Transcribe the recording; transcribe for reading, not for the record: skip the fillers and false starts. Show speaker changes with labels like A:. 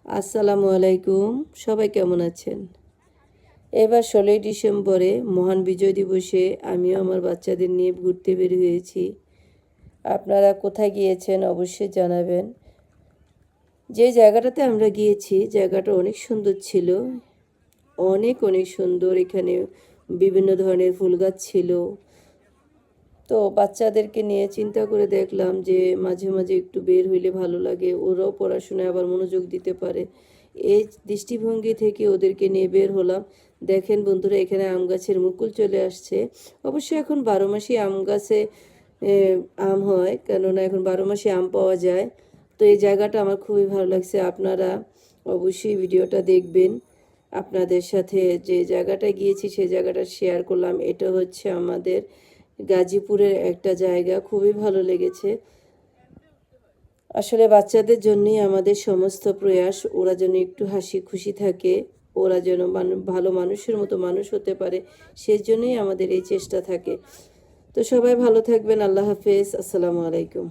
A: আসসালামু আলাইকুম। সবাই কেমন আছেন? এবার ১৬ই ডিসেম্বরে মহান বিজয় দিবসে আমিও আমার বাচ্চাদের নিয়ে ঘুরতে বের হয়েছি। আপনারা কোথায় গিয়েছেন অবশ্যই জানাবেন। যে জায়গাটাতে আমরা গিয়েছি জায়গাটা অনেক সুন্দর ছিল। অনেক অনেক সুন্দর। এখানে বিভিন্ন ধরনের ফুল গাছ ছিল। তো বাচ্চাদেরকে নিয়ে চিন্তা করে দেখলাম যে মাঝে মাঝে একটু বের হইলে ভালো লাগে, ওরাও পড়াশোনায় আবার মনোযোগ দিতে পারে। এই দৃষ্টিভঙ্গি থেকে ওদেরকে নিয়ে বের হলাম। দেখেন বন্ধুরা, এখানে আম গাছের মুকুল চলে আসছে। অবশ্যই এখন ১২ মাসই আম গাছে আম হয়, কেননা এখন ১২ মাসই আম পাওয়া যায়। তো এই জায়গাটা আমার খুবই ভালো লাগছে। আপনারা অবশ্যই ভিডিওটা দেখবেন। আপনাদের সাথে যে জায়গাটায় গিয়েছি সেই জায়গাটা শেয়ার করলাম। এটা হচ্ছে আমাদের গাজীপুরের একটা জায়গা, খুবই ভালো লেগেছে। আসলে বাচ্চাদের জন্যই আমাদের সমস্ত প্রয়াস, ওরা যেন একটু হাসি খুশি থাকে, ওরা যেন ভালো মানুষের মতো মানুষ হতে পারে, সেজন্যই আমাদের এই চেষ্টা থাকে। তো সবাই ভালো থাকবেন। আল্লাহ হাফেজ। আসসালামু আলাইকুম।